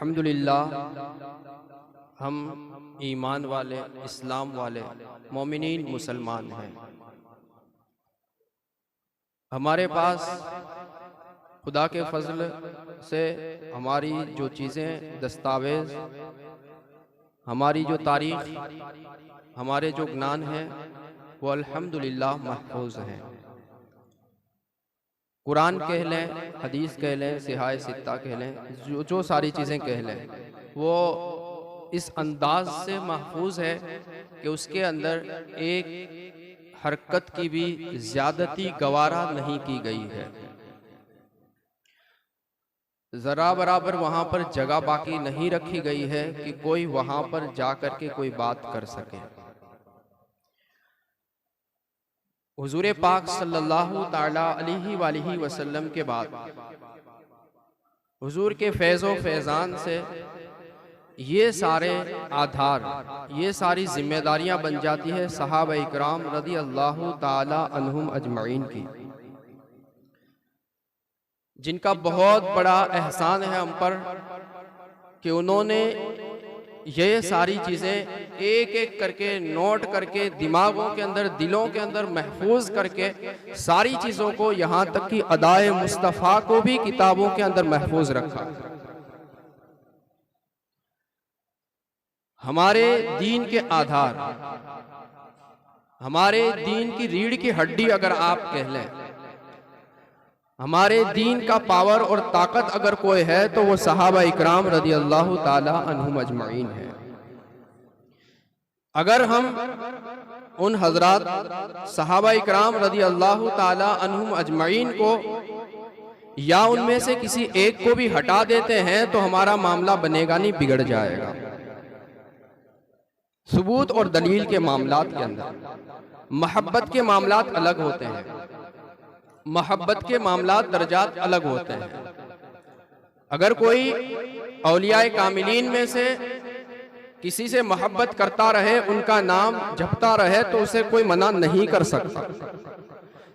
अल्हम्दुलिल्लाह हम ईमान वाले, इस्लाम वाले, मोमिनीन मुसलमान हैं। हमारे पास खुदा के फजल से हमारी जो चीज़ें, दस्तावेज़, हमारी जो तारीख, हमारे जो ज्ञान है वो अल्हम्दुलिल्लाह महफूज हैं। कुरान कह लें, हदीस कह लें, सिहाए सित्ता कह लें, जो सारी चीज़ें कह लें, वो इस अंदाज से महफूज है कि उसके अंदर एक हरकत की भी ज़्यादती गवारा नहीं की गई है। ज़रा बराबर वहाँ पर जगह बाकी नहीं रखी गई है कि कोई वहाँ पर जा कर के कोई बात कर सके। हुजूर पाक सल्लल्लाहु ताला अलैहि वसल्लम के बाद हुजूर के फैज़ो फैज़ान से ये सारे आधार, ये सारी जिम्मेदारियां बन जाती है सहाबा इकराम रज़ी अल्लाहु ताला अन्हुम अजमईन की, जिनका बहुत बड़ा एहसान है हम पर कि उन्होंने ये सारी चीज़ें एक एक करके नोट करके दिमागों के अंदर, दिलों के अंदर महफूज करके सारी चीज़ों को, यहाँ तक कि अदाए मुस्तफ़ा को भी किताबों के अंदर महफूज रखा। हमारे दीन के आधार, हमारे दीन की रीढ़ की हड्डी अगर आप कह लें, हमारे दीन का पावर और ताकत अगर कोई है तो वो सहाबा इकराम रज़ी अल्लाहु ताला अन्हुम अजमईन है। अगर हम उन हजरात सहाबा इकराम रज़ी अल्लाहु ताला अन्हुम अजमईन को या उनमें से किसी एक को भी हटा देते हैं तो हमारा मामला बनेगा नहीं, बिगड़ जाएगा। सबूत और दलील के मामलात के अंदर मोहब्बत के मामलात अलग होते हैं, मोहब्बत के मामलात दर्जात अलग होते हैं। अगर कोई औलियाए कामिलीन में से किसी से मोहब्बत करता रहे, उनका नाम जपता रहे, तो उसे कोई मना नहीं कर सकता।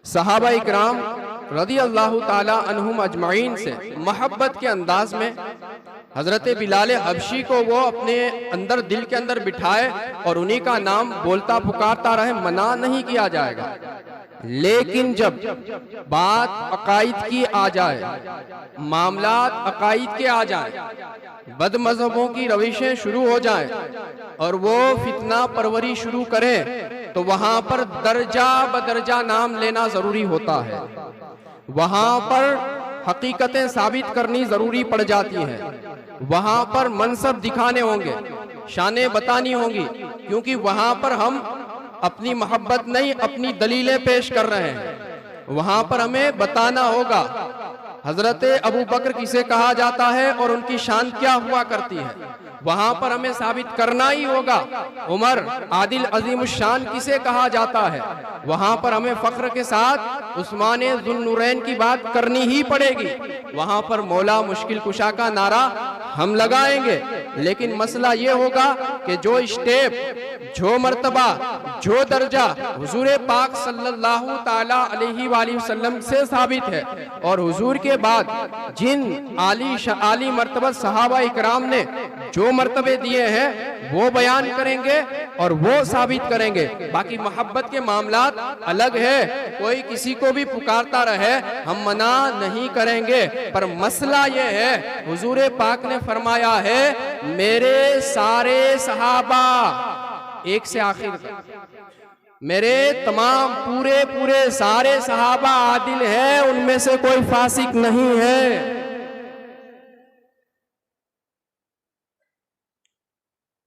सहाबा इकराम रज़ी अल्लाहु ताला अन्हुम अजमईन से मोहब्बत के अंदाज में हजरत बिलाल हबशी को वो अपने अंदर, दिल के अंदर बिठाए और उन्हीं का नाम बोलता पुकारता रहे, मना नहीं किया जाएगा। लेकिन जब बात अकाईद की आ जाए, मामलात अकाईद के आ जाए, बद मजहबों की रविशें शुरू हो जाएं और वो फितना परवरी शुरू करें, तो वहां पर दर्जा बदर्जा नाम लेना जरूरी होता है। वहां पर हकीकतें साबित करनी जरूरी पड़ जाती हैं। वहां पर मनसब दिखाने होंगे, शानें बतानी होंगी, क्योंकि वहां पर हम अपनी मोहब्बत नहीं, अपनी दलीलें पेश कर रहे हैं। वहां पर हमें बताना होगा हजरत अबू बकर किसे कहा जाता है और उनकी शान क्या हुआ करती है। वहां पर हमें साबित करना ही होगा उमर आदिल अजीम शान किसे कहा जाता है। वहां पर हमें फख्र के साथ उस्मान ज़ुन्नुरैन की बात करनी ही पड़ेगी। वहां पर मौला मुश्किल कुशा का नारा हम लगाएंगे, लेकिन मसला ये होगा कि जो स्टेप, जो मर्तबा, जो दर्जा हुजूर पाक सल्लल्लाहु ताला अलैहि वसल्लम से साबित है और हुजूर के बाद जिन आली मर्तबा सहाबा इकराम ने जो मर्तबे दिए हैं वो बयान करेंगे और वो साबित करेंगे। बाकी मोहब्बत के मामलात अलग है, कोई किसी को भी पुकारता रहे हम मना नहीं करेंगे। पर मसला ये है, हुजूर पाक ने फरमाया है मेरे सारे सहाबा, एक से आखिर तक मेरे तमाम पूरे सारे सहाबा आदिल हैं, उनमें से कोई फासिक नहीं है।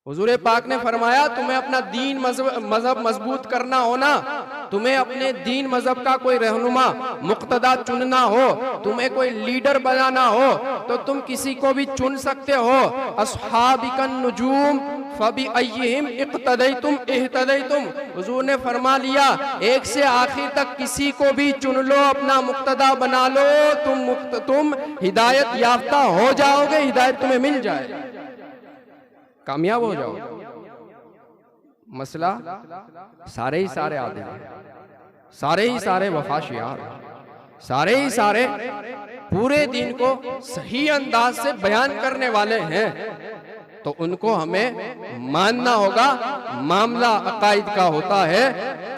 हुजूर पाक ने फरमाया तुम्हें अपना दीन मजहब मजबूत करना हो ना, तुम्हें अपने दीन मजहब का कोई रहनुमा मुक्तदा चुनना हो, तुम्हें कोई लीडर बनाना हो, तो तुम किसी को भी चुन सकते हो। अस्हाबिकन नुजूम फबी अय्यिहिम इक्तदैतुम इह्तदैतुम। हुजूर ने फरमा लिया एक से आखिर तक किसी को भी चुन लो, अपना मुक्तदा बना लो, तुम हिदायत याफ्ता हो जाओगे, हिदायत तुम्हें मिल जाए, कामयाब हो जाओ। मसला सारे ही सारे आदमी, सारे ही सारे वफाशियार, सारे ही सारे पूरे दीन को सही अंदाज से बयान करने वाले हैं, तो उनको हमें मानना होगा। मामला अकाइद का होता है,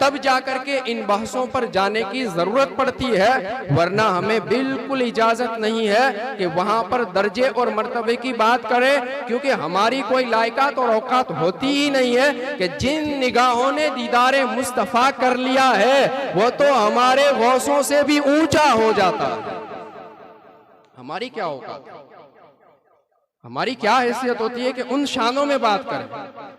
तब जाकर के इन बहसों पर जाने की जरूरत पड़ती है, वरना हमें बिल्कुल इजाजत नहीं है कि वहां पर दर्जे और मर्तबे की बात करें, क्योंकि हमारी कोई लायकात और औकात होती ही नहीं है कि जिन निगाहों ने दीदारे मुस्तफा कर लिया है वो तो हमारे गौसों से भी ऊंचा हो जाता है। हमारी क्या औकात, हमारी क्या हैसियत होती है कि उन शानों में बात करें।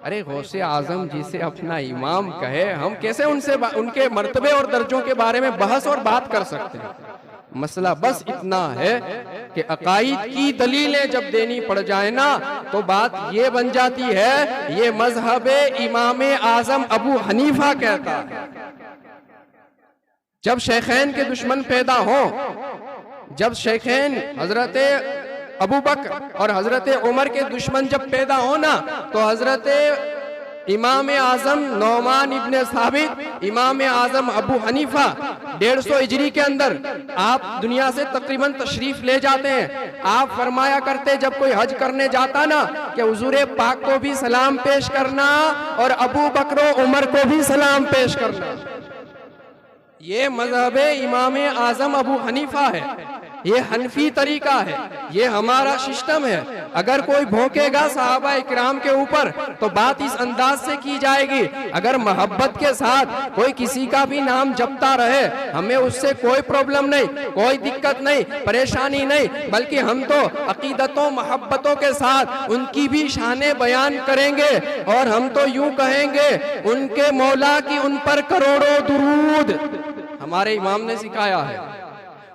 अरे गौसे आजम जिसे अपना इमाम कहे, हम कैसे उनसे उनके मर्तबे और दर्जों के बारे में बहस और बात कर सकते हैं। मसला बस इतना है कि अकाईद की दलीलें जब देनी पड़ जाए ना, तो बात ये बन जाती है, ये मजहबे इमाम आजम अबू हनीफा कहता है। जब शेखैन के दुश्मन पैदा हो, जब शेखैन हजरत अबू बकर और हजरत उमर के दुश्मन जब पैदा हो ना, तो हजरत इमाम आजम नौमान इब्ने साबित, इमाम आजम अबू हनीफा 150 हिजरी के अंदर आप दुनिया से तकरीबन तशरीफ ले जाते हैं। आप फरमाया करते जब कोई हज करने जाता ना कि हुजूर पाक को भी सलाम पेश करना और अबू बकर उमर को भी सलाम पेश करना। ये मजहब इमाम आजम अबू हनीफा है, ये हनफी तरीका है, ये हमारा सिस्टम है। अगर कोई भौंकेगा सहाबा इकराम के ऊपर तो बात इस अंदाज से की जाएगी। अगर मोहब्बत के साथ कोई किसी का भी नाम जपता रहे, हमें उससे कोई प्रॉब्लम नहीं, कोई दिक्कत नहीं, परेशानी नहीं, बल्कि हम तो अकीदतों मोहब्बतों के साथ उनकी भी शाने बयान करेंगे। और हम तो यूं कहेंगे, उनके मौला की उन पर करोड़ों दुरूद, हमारे इमाम ने सिखाया है,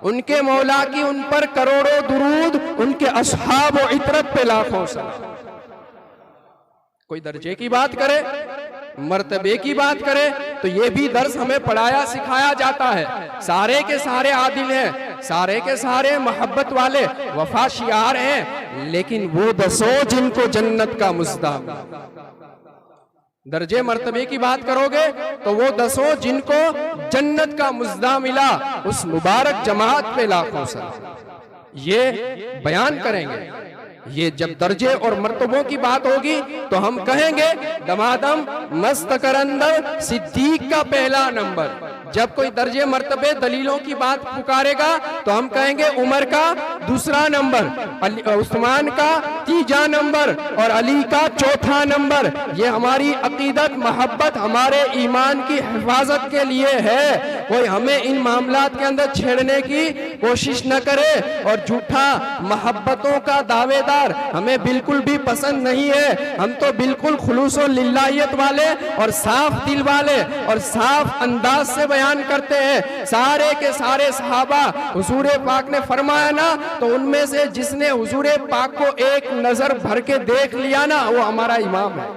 उनके मौला की उन पर करोड़ों दुरूद, उनके असहाब व इतरत पे लाखों सलाम। कोई दर्जे की बात करे, मर्तबे की बात करे, तो ये भी दर्स हमें पढ़ाया सिखाया जाता है। सारे के सारे आदिल हैं, सारे के सारे मोहब्बत वाले वफा शियार हैं, लेकिन वो दसो जिनको जन्नत का मुस्ताम। दर्जे मर्तबे की बात करोगे तो वो दसों जिनको जन्नत का मुज्दा मिला, उस मुबारक जमात पे लाखों सलाम, ये बयान करेंगे। ये जब दर्जे और मर्तबों की बात होगी तो हम कहेंगे दमादम मस्त करंदर सिद्दीक का पहला नंबर। जब कोई दर्जे मर्तबे दलीलों की बात पुकारेगा तो हम कहेंगे उमर का दूसरा नंबर, उस्मान का तीसरा नंबर और अली का चौथा नंबर। ये हमारी अकीदत मोहब्बत हमारे ईमान की हिफाजत के लिए है। कोई हमें इन मामलात के अंदर छेड़ने की कोशिश न करे, और झूठा मोहब्बतों का दावेदार हमें बिल्कुल भी पसंद नहीं है। हम तो बिल्कुल खुलूसो लिल्लाहियत वाले और साफ दिल वाले और साफ अंदाज से बयान करते हैं। सारे के सारे सहाबा, हुजूर पाक ने फरमाया ना, तो उनमें से जिसने हुजूर पाक को एक नजर भर के देख लिया ना, वो हमारा इमाम है,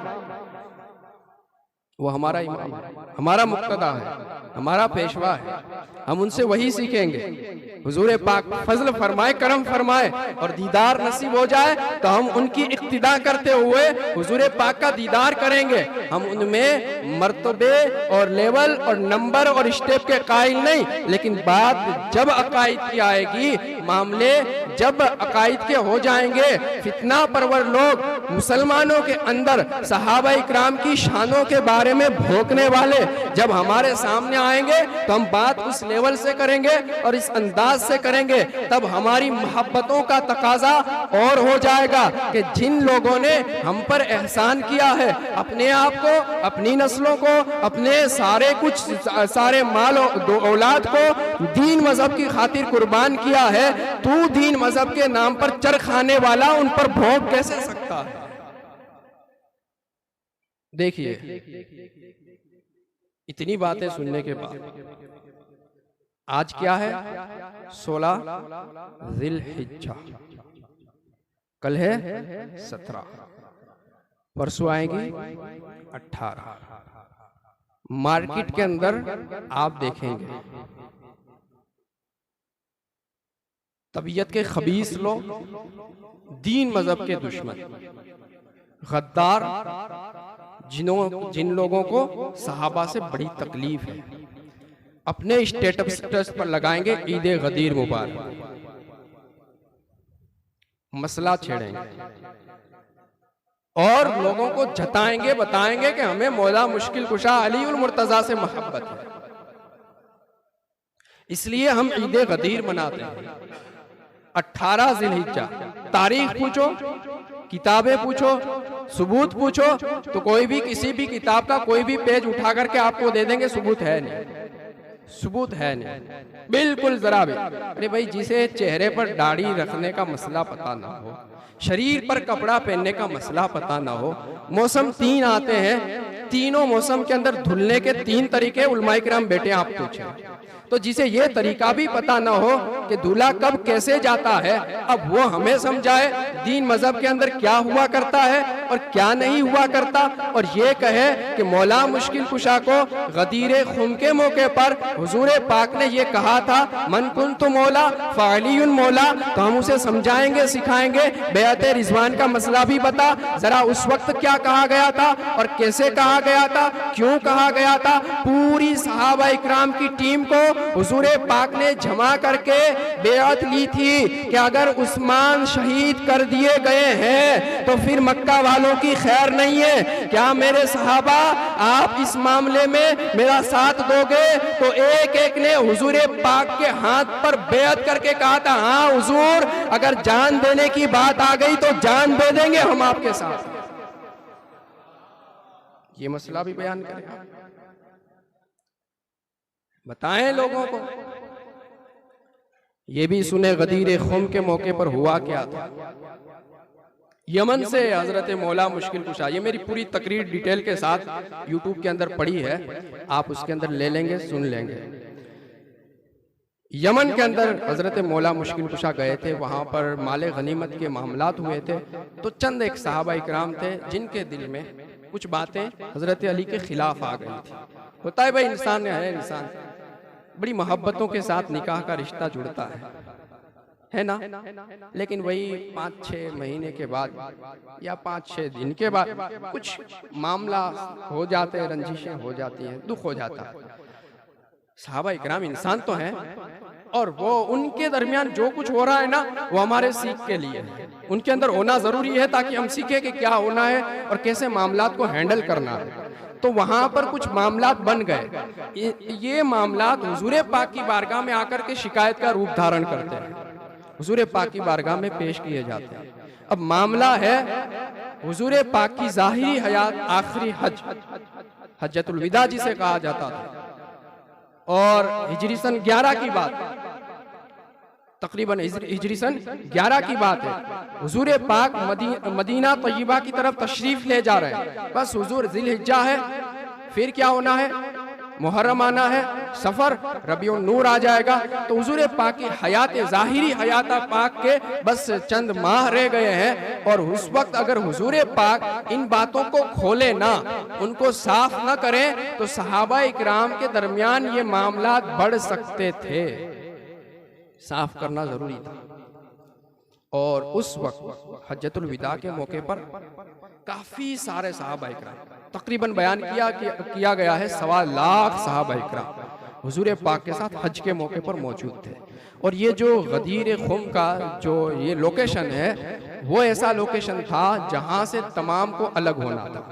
वो हमारा इमाम है, हमारा मुक्तदा है, हमारा पेशवा है। हम उनसे वही सीखेंगे। हुजूर पाक फजल फरमाए, करम फरमाए और दीदार नसीब हो जाए तो हम उनकी इक्तिदा करते हुए हुजूर पाक का दीदार करेंगे। हम उनमें मर्तबे और लेवल और नंबर और स्टेप के कायल नहीं, लेकिन बात जब अकायद की आएगी, मामले जब अकायद के हो जाएंगे, फितना परवर लोग मुसलमानों के अंदर सहाबा इकराम की शानों के बारे में भोंकने वाले जब हमारे सामने आएंगे, तो हम बात उस लेवल से करेंगे और इस अंदाज से करेंगे। तब हमारी मोहब्बतों का तकाजा और हो जाएगा कि जिन लोगों ने हम पर एहसान किया है, अपने आप को, अपनी नस्लों को, अपने सारे कुछ सारे माल औलाद को दीन मजहब की खातिर कुर्बान किया है, तू दीन मजहब के नाम पर चर खाने वाला उन पर भोग कैसे सकता है? देखिए, इतनी बातें सुनने के बाद आज क्या है? 16 ज़िलहिज्जा, कल है 17, परसों आएगी 18। मार्केट के अंदर आप देखेंगे तबीयत के खबीस लोग, दीन मजहब के दुश्मन, गद्दार, जिन लोगों को सहाबा से बड़ी तकलीफ है, अपने स्टेटस पर लगाएंगे ईद गदीर मुबारक। मसला छेड़ेंगे और लोगों को जताएंगे, बताएंगे कि हमें मौला मुश्किल कुशा अली उल मुर्तजा से मोहब्बत है। इसलिए हम ईद गदीर मनाते हैं। 18 जिलहिज्जा। तारीख पूछो, किताबें पूछो, सबूत पूछो तो कोई भी किसी भी किताब का कोई भी पेज उठा करके आपको दे देंगे सबूत है नहीं, सबूत है नहीं, बिल्कुल जरा भी। अरे भाई, जिसे चेहरे पर दाढ़ी रखने का मसला पता ना हो, शरीर पर कपड़ा पहनने का मसला पता ना हो, मौसम 3 आते हैं, तीनों मौसम के अंदर धुलने के 3 तरीके उलमाए किराम बेटे आप पूछे, तो जिसे ये तरीका भी पता ना हो कि दूल्हा कब कैसे जाता है, अब वो हमें समझाए दीन मजहब के अंदर क्या हुआ करता है और क्या नहीं हुआ करता, और ये कहे कि मौला मुश्किल कुशा को गदीर खुम के मौके पर हुजूर पाक ने ये कहा था, मन कुन्तु मौला फ़अलियुन मौला, तो हम उसे समझाएंगे, सिखाएंगे। बेअत रिजवान का मसला भी बता, जरा उस वक्त क्या कहा गया था और कैसे कहा गया था, क्यों कहा गया था। पूरी सहाबा इकराम की टीम को हुजूर पाक ने जमा करके बेअत ली थी कि अगर उस्मान शहीद कर दिए गए हैं तो फिर मक्का वालों की खैर नहीं है। क्या मेरे सहाबा आप इस मामले में मेरा साथ दोगे? तो एक एक ने हुजूर पाक के हाथ पर बेअत करके कहा था, हाँ हुजूर, अगर जान देने की बात आ गई तो जान दे देंगे हम आपके साथ। ये मसला भी बयान करें, बताएं लोगों को, ये भी सुने गदीर खुम के मौके पर हुआ क्या था। यमन से हजरत मौला मुश्किल कुशा, ये मेरी पूरी तकरीर डिटेल के साथ यूट्यूब के अंदर पड़ी है, आप उसके अंदर ले लेंगे, सुन लेंगे। यमन के अंदर हजरत मौला मुश्किल कुशा गए थे, वहां पर माले गनीमत के मामलात हुए थे, तो चंद एक सहाबा इकराम थे जिनके दिल में कुछ बातें हजरत अली के खिलाफ आ गई थी। होता है भाई, इंसान है, इंसान बड़ी मोहब्बतों के साथ निकाह का रिश्ता जुड़ता है ना, लेकिन वही 5-6 महीने के बाद या 5-6 दिन के बाद कुछ मामला हो जाते हैं, रंजिशें हो जाती हैं, दुख हो जाता है। सहाबा इकराम इंसान तो हैं और वो उनके दरमियान जो कुछ हो रहा है ना, वो हमारे सीख के लिए है, उनके अंदर होना जरूरी है ताकि हम सीखें कि क्या होना है और कैसे मामलात को हैंडल करना है। तो वहां पर कुछ मामलात बन गए, ये मामलात हुजूर पाक की बारगाह में आकर के शिकायत का रूप धारण करते हैं, हुजूर पाक की बारगाह में पेश किए जाते हैं। अब मामला है हुजूर पाक की जाहिरी हयात, आखिरी हज, हज्जतुल विदा जिसे कहा जाता था, और हिजरी सन 11 की बात, तकरीबन हिजरी सन 11 की बात है। हुजूर पाक मदीना तय्यबा की तरफ तशरीफ ले जा रहे हैं, बस हुजूर जिलहिज्जा है, फिर क्या होना है, मुहर्रम आना है, सफर, रबीउन नूर आ जाएगा, तो हुजूर पाक की हयात ज़ाहिरी हयात पाक के बस चंद माह रह गए हैं। और उस वक्त अगर हुजूर पाक इन बातों को खोले ना, उनको साफ ना करें, तो सहाबा इकराम के दरमियान ये मामलात बढ़ सकते थे, साफ करना जरूरी था। और उस वक्त हज्जतुल विदा के मौके पर काफी सारे सहाबा इकराम, तकरीबन बयान किया गया है 1.25 लाख सहाबा इकराम हुजूर पाक के साथ हज के मौके पर मौजूद थे। और ये जो गदीर खुम का जो ये लोकेशन है, वो ऐसा लोकेशन था जहां से तमाम को अलग होना था,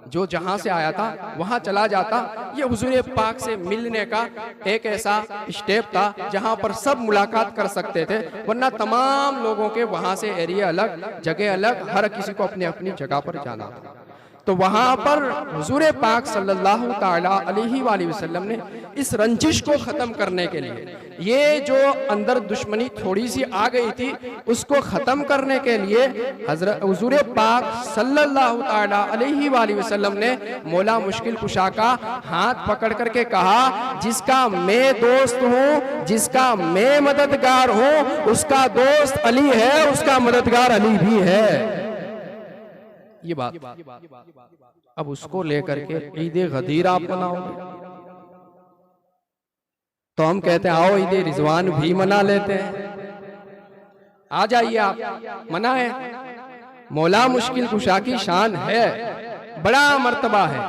जो जहां से आया था वहां चला जाता। ये हुजूर पाक से मिलने का एक ऐसा स्टेप था जहां पर सब मुलाकात कर सकते थे, वरना तमाम लोगों के वहां से एरिया अलग, जगह अलग, हर किसी को अपनी अपनी जगह पर जाना था। तो वहां पर हुजूर पाक सल्लल्लाहु ताला अलैहि वसल्लम ने इस रंजिश को खत्म करने के लिए, ये जो अंदर दुश्मनी थोड़ी सी आ गई थी, उसको खत्म करने के लिए हजरत हुजूर पाक सल्लल्लाहु ताला अलैहि वसल्लम ने मौला मुश्किल कुशा का हाथ पकड़ करके कहा, जिसका मैं दोस्त हूँ, जिसका मैं मददगार हूँ, उसका दोस्त अली है, उसका मददगार अली भी है। ये बात अब उसको लेकर के ईद गदीर आप मनाओगे, तो हम कहते हैं आओ ईद रिजवान भी मना लेते हैं, आ जाइए आप मनाएं। मौला मुश्किल कुशा की शान है, बड़ा मर्तबा है,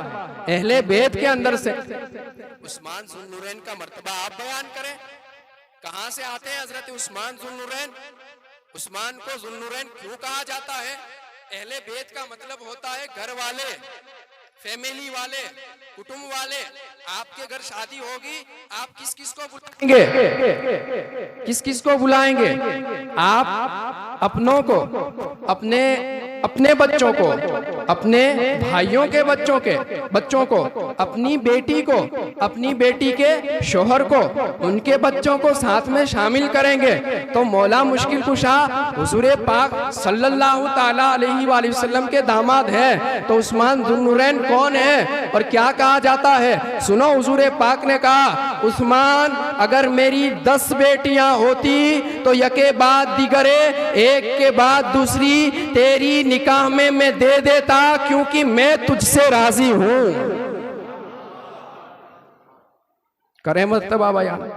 अहले बैत के अंदर से उस्मान ज़ुन्नुरैन का मर्तबा आप बयान करें, कहां से आते हैं हजरत उस्मान ज़ुन्नुरैन? उस्मान को ज़ुन्नुरैन क्यों कहा जाता है? अहले बैत का मतलब होता है घर वाले, फैमिली वाले, कुटुंब वाले। आपके घर शादी होगी, आप किस किस को बुलाएंगे? किस किस को बुलाएंगे? आप अपनों को, अपने बच्चों को, अपने भाइयों के बच्चों को, अपनी बेटी को, अपनी बेटी के शोहर को, उनके बच्चों को साथ में शामिल करेंगे। तो मौला मुश्किल कुशा हुजूर पाक सल्लल्लाहु ताला अलैहि वसल्लम के दामाद हैं। तो उस्मान ज़ुन्नुरैन कौन है और क्या कहा जाता है? सुनो, हुजूर पाक ने कहा, उस्मान अगर मेरी 10 बेटियां होती तो यके बाद दिगरे, एक के बाद दूसरी तेरी निकाह में मैं दे देता, क्योंकि मैं तुझसे राजी हूं। करें मर्तबा बयान।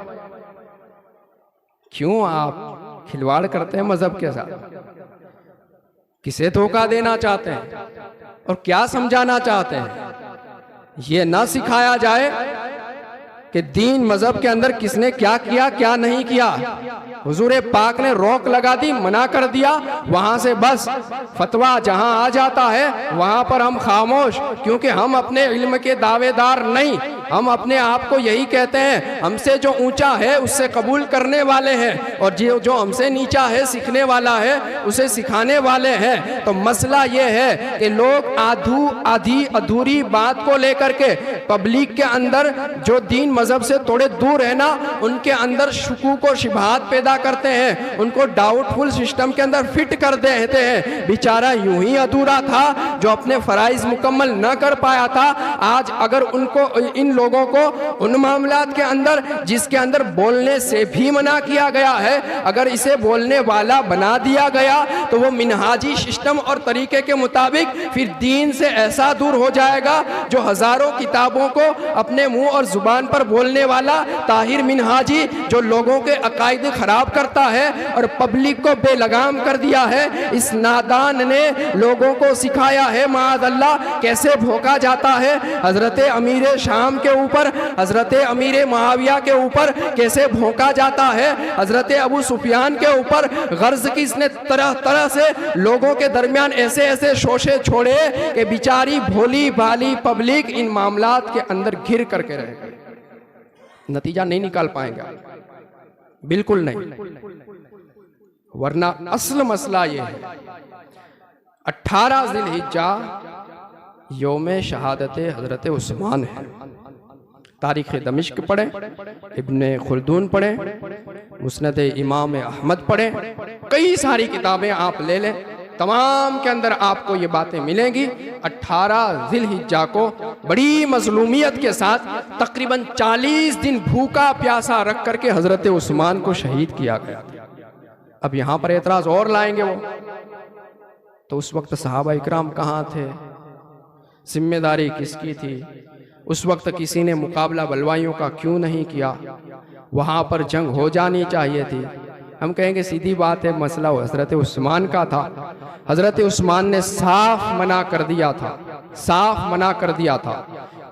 क्यों आप खिलवाड़ करते हैं मजहब के साथ? किसे धोखा देना चाहते हैं और क्या समझाना चाहते हैं? ये ना सिखाया जाए कि दीन मजहब के अंदर किसने क्या किया क्या नहीं किया। हुजूर पाक ने रोक लगा दी, मना कर दिया, वहां से बस फतवा जहां आ जाता है वहां पर हम खामोश, क्योंकि हम अपने इल्म के दावेदार नहीं। हम अपने आप को यही कहते हैं, हमसे जो ऊंचा है उससे कबूल करने वाले हैं, और जो हमसे नीचा है, सीखने वाला है, उसे सिखाने वाले हैं। तो मसला ये है कि लोग आधी अधूरी बात को लेकर के पब्लिक के अंदर, जो दीन मजहब से थोड़े दूर है ना, उनके अंदर शुकूक और शिबहात पैदा करते हैं, उनको डाउटफुल सिस्टम के अंदर फिट कर देते हैं। बेचारा यूं ही अधूरा था जो अपने फराइज मुकम्मल न कर पाया था। आज अगर उनको, इन लोगों को उन मामलात के अंदर जिसके अंदर बोलने से भी मना किया गया है, अगर इसे बोलने वाला बना दिया गया तो वो मिनहाजी सिस्टम और तरीके के मुताबिक फिर दीन से ऐसा दूर हो जाएगा जो हजारों किताबों को अपने मुंह और जुबान पर बोलने वाला ताहिर मिनहाजी, जो लोगों के अकायद खराब करता है और पब्लिक को बेलगाम कर दिया है, इस नादान ने लोगों को सिखाया है माअज़ अल्लाह कैसे भोंका जाता है। हजरत अमीर शाम के ऊपर, हजरत अमीर मुआविया के ऊपर कैसे भोंका जाता है, हजरत अबू सुफियान के ऊपर गर्ज की इसने तरह तरह से लोगों के दरमियान ऐसे ऐसे शोशे छोड़े कि बेचारी भोली भाली पब्लिक इन मामलात के अंदर घिर करके रह गई। नतीजा नहीं निकाल पाएंगे, बिल्कुल नहीं। वरना असल मसला ये है, 18 ज़िलहिज्जा यौम शहादत हजरत उस्मान है। तारीख़ दमिश्क पढ़ें, इब्ने खुल्दून पढ़ें, मुस्नद इमाम अहमद पढ़ें, कई सारी किताबें आप ले लें, तमाम के अंदर आपको ये बातें मिलेंगी। 18 ज़िलहिज्जा को बड़ी मजलूमियत के साथ तकरीबन 40 दिन भूखा प्यासा रख करके हजरत उस्मान को शहीद किया गया। अब यहाँ पर एतराज़ और लाएंगे वो, तो उस वक्त सहाबा इकराम कहाँ थे, जिम्मेदारी किसकी थी, उस वक्त किसी ने मुकाबला बलवाइयों का क्यों नहीं किया, वहाँ पर जंग हो जानी चाहिए थी। हम कहेंगे सीधी बात है, मसला हजरत उस्मान का था। हजरत उस्मान ने साफ मना कर दिया था, साफ मना कर दिया था।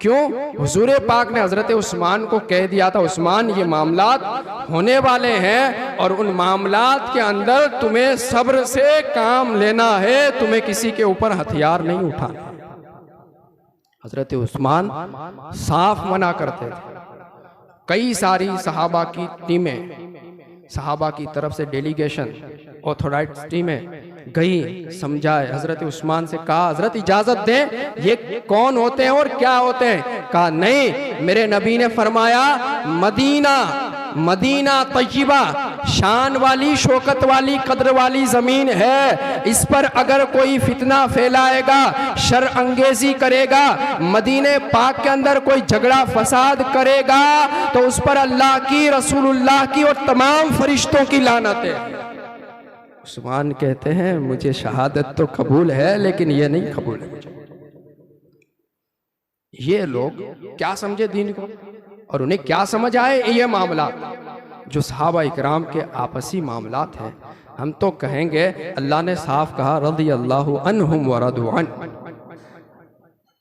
क्यों? हुजूर पाक ने हजरत उस्मान को कह दिया था, उस्मान ये मामलात होने वाले हैं और उन मामलात के अंदर तुम्हें सब्र से काम लेना है, तुम्हें किसी के ऊपर हथियार नहीं उठाना। हजरत उस्मान साफ मना करते थे। कई सारी सहाबा की टीमें, सहाबा की तरफ से डेलीगेशन, ऑथोराइज टीमें गई, समझाए, हजरत उस्मान से कहा हजरत इजाजत दें, ये कौन होते हैं और क्या होते हैं? कहा नहीं, मेरे नबी ने फरमाया मदीना तय्यबा शान वाली, शौकत वाली, कद्र वाली जमीन है, इस पर अगर कोई फितना फैलाएगा, शर अंगेजी करेगा, मदीने पाक के अंदर कोई झगड़ा फसाद करेगा, तो उस पर अल्लाह की, रसूलुल्लाह की और तमाम फरिश्तों की लानत है। उस्मान कहते हैं मुझे शहादत तो कबूल है, लेकिन ये नहीं कबूल है मुझे। ये लोग क्या समझे दीन को और उन्हें क्या समझ आए ये मामलात जो सहाबा इकराम के आपसी मामलात हैं। हम तो कहेंगे अल्लाह ने साफ कहा रज़ियल्लाहु अन्हुम व रदू अन्हु,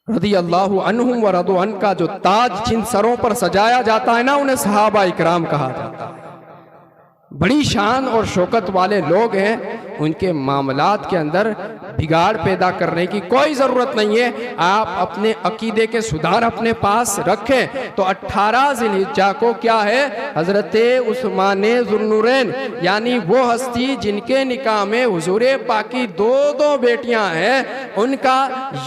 रज़ियल्लाहु अन्हुम व रदू अन्हु का जो ताज जिन सरों पर सजाया जाता है ना, उन्हें सहाबा इकराम कहा जाता है। बड़ी शान और शौकत वाले लोग हैं, उनके मामलात के अंदर बिगाड़ पैदा करने की कोई ज़रूरत नहीं है। आप अपने अकीदे के सुधार अपने पास रखें। तो 18 ज़िलहिज्जा को क्या है, हज़रत उस्मान ज़ुन्नुरैन यानी वो हस्ती जिनके निकाह में हुजूर पाक की दो बेटियां हैं, उनका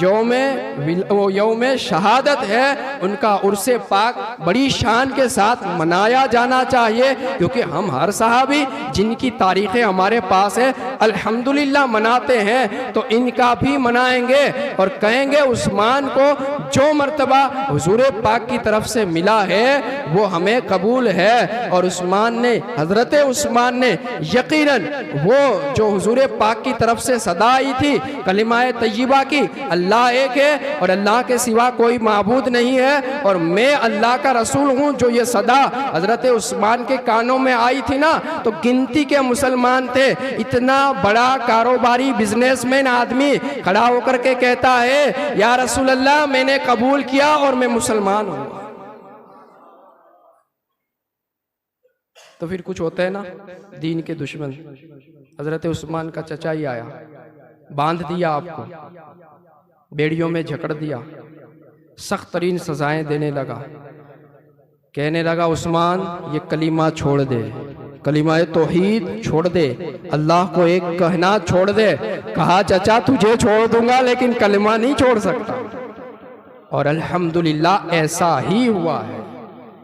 यौम शहादत है, उनका उर्से पाक बड़ी शान के साथ मनाया जाना चाहिए। क्योंकि हम हर सहाबी जिनकी तारीखें हमारे पास है अल्हम्दुलिल्लाह मनाते हैं, तो इनका भी मनाएंगे और कहेंगे उस्मान को जो मर्तबा हुजूर पाक की तरफ से मिला है वो हमें कबूल है। और उस्मान ने, हजरत उस्मान ने यकीनन वो जो हुजूर पाक की तरफ से सदा आई थी कलिमाए तय्यबा की, अल्लाह एक है और अल्लाह के सिवा कोई माबूद नहीं है और मैं अल्लाह का रसूल हूँ, जो ये सदा हजरत उस्मान के कानों में आई थी ना, तो गिनती के मुसलमान थे। इतना बड़ा कारोबारी बिजनेसमैन आदमी खड़ा होकर के कहता है या रसूल अल्लाह मैंने कबूल किया और मैं मुसलमान हूं। तो फिर कुछ होता है ना, दीन के दुश्मन। हजरत उस्मान का चचा ही आया, बांध दिया आपको, बेड़ियों में जकड़ दिया, सख्त तरीन सजाएं देने लगा, कहने लगा उस्मान ये कलीमा छोड़ दे, कलीमा तौहीद छोड़ दे, अल्लाह को एक कहना छोड़ दे। कहा चचा तुझे छोड़ दूंगा लेकिन कलीमा नहीं छोड़ सकता। और अल्हम्दुलिल्लाह ऐसा ही हुआ है।